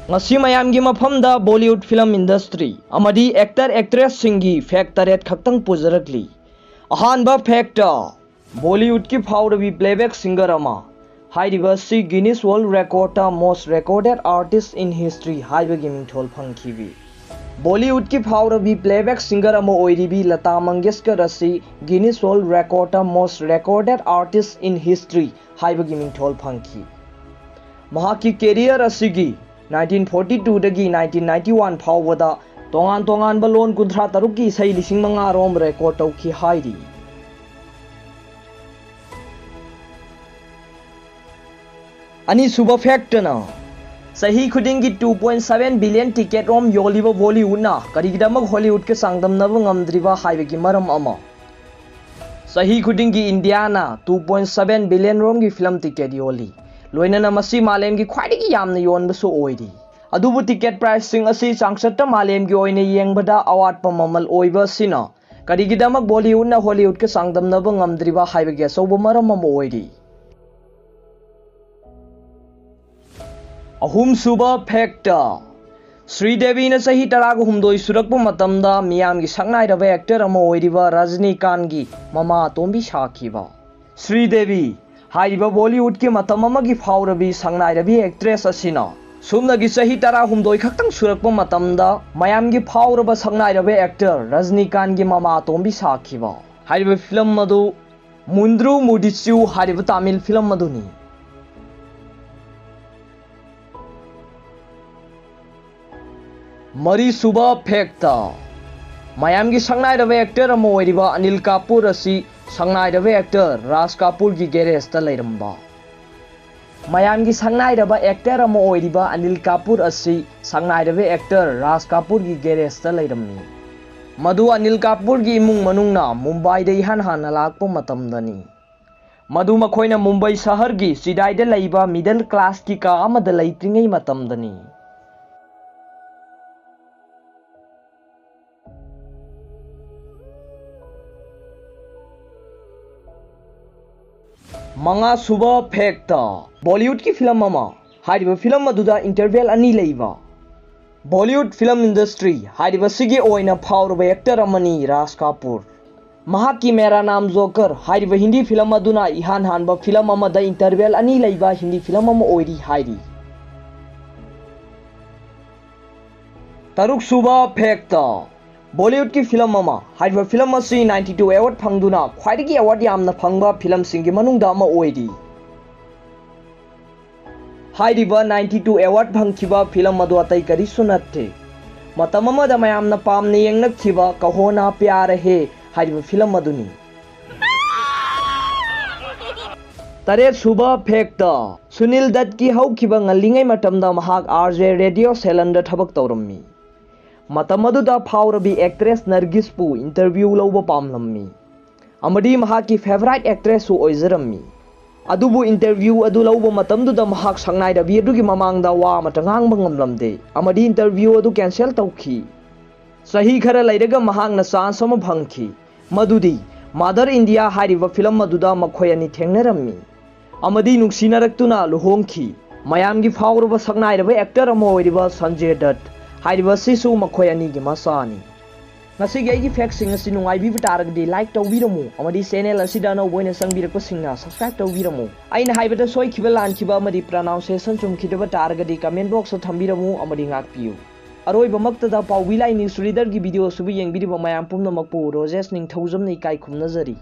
ngasi mayamgi mafamda Bollywood film industry amadi actor actress singi fact taret khaktang pujarakli ahanba factor Bollywood ki phawrabi playback singer ama hairiba si Guinness World Record ta most recorded artist in history haibagi mingthol phangkhibi Bollywood ki phawrabi playback singer ama oiribi Lata Mangeshkar asi Guinness World Record ta most recorded artist in history haibagi mingthol phangkhi mahaki career asigi 1942 dagi 1991 phawbada tongan balon kunthra taruki sai lising manga rom record tauki hairi ani suba fact na sahi khudingi 2.7 billion ticket rom yoliba Bollywood na karigidamak Hollywood ke sangdam na ngamdriba haibagi maram ama sahi khudingi India na 2.7 billion rom gi film ticket yoli loinana masi malem gi khwaidigi yamna yonbasu oidi adubu ticket pricing asi changsatta malem gi oine yengbada award pa mamal oiba sina karigidamak Bollywood na Hollywood ke sangdamna ngamdriba haibagi sobo maram am oidi ahum suba factor Sridevi na sahi taraga humdoi surakpa matamda miyam gi sangnai raba actor ama oiriba Rajinikanth gi mama tombi shakhiba Sridevi हाइरिबा Bollywood के मतम की फावरबी संगनाइरबी actress असना सुमनगी सही तरा हुमदोई खक्तंग सुरक्प मतमदा मयाम की फावरबा संगनाइरबे actor Rajinikanth की mama तोंबी साखिबा हाइरिबा film मदु मुंद्रु मुडिचु हाइरिबा Tamil film मदुनी मरी सुबा फेक्ता मयाम की संगनाइरबे एक्टर अमो ओइरिबा अनिल कपूर असि संगनाइरबे एक्टर राज कपूर की गैरेज ता लेरंबा मयाम की संगनाइरबा एक्टर अमो ओइरिबा अनिल कपूर असि संगनाइरबे एक्टर राज कपूर की गैरेज ता लेरमनी मधु अनिल कपूर की इमुंग मनुंगना मुंबई दे हान हान लाकपो मतमदनी मधु मखोइना मुंबई शहर की सिदाइदा लैबा मिडल क्लास की का अमदा लैत्रिंगै मतमदनी मंगा सुबह फेक्ता बॉलीवुड की फिल्म अमा हाइरिबा फिल्म मदुदा इंटरवल अनि लेइबा बॉलीवुड फिल्म इंडस्ट्री हाइरिबा सिगे ओइना फावरबा एक्टर अमनी राज कपूर महाकी मेरा नाम जोकर हाइरिबा हिंदी फिल्म मदुना इहान हानबा फिल्म अमदा इंटरवल अनि लेइबा हिंदी फिल्म अमा ओइरी हाइरी तरुक सुबह फेक्ता बॉलीवुड की फिल्म अमा हाइरिबा फिल्म असी 92 अवार्ड फंगदुना ख्वाइदगी अवार्ड यामना फंगबा फिल्म सिंगी मनुंगदा अमा ओइरी हाइरिबा 92 अवार्ड फंगखिबा फिल्म मदु अतै करिसु नत्थे मतम अमदा मयामना पामने येंगनखिबा कहोना प्यार है हाइरिबा फिल्म मदुनी तरे सुबह फेक्ता सुनील दत्त की हौखिबा ngaliङै मतमदा महाक आरजे रेडियो सेलंडर थबक तौरम्मी मतमदुदा फावरबी एक्ट्रेस नरगिसपु इंटरव्यू लौबा पामलम्मी अमदी महाकी फेवरेट एक्ट्रेस सु ओइजरम्मी अदुबु इंटरव्यू अदु लौबा मतमदुदा महाक संगनाइरबी अदुगी ममांगदा वा मतंगांग बंगमलमदे अमदी इंटरव्यू अदु कैंसिल तौखी सही खरा लैरगा महांगना चांस अमा फंगखी मदुदी मदर इंडिया हाइरिबा फिल्म मदुदा मखोयनी थेंगनरम्मी अमदी नुक्सिनरक्तुना लुहोंखी मयामगी फावरबा संगनाइरबा एक्टर अमा ओइरिबा संजय दत्त हाइरिबा सिसु मखोय अनि गी Masani ngasi gai gi facts sing asi nungai bi tarag di like tawbiramu amadi channel asida no boina sangbirakpa singna subscribe tawbiramu aina haibata soi khiba lan khiba amadi pronunciation chum khidaba tarag di comment box sa thambiramu amadi ngak piu aroi bamakta da pawilai news reader gi video subu yeng biri ba mayam pumna makpu rojes ning thaujam nei kai khumna jari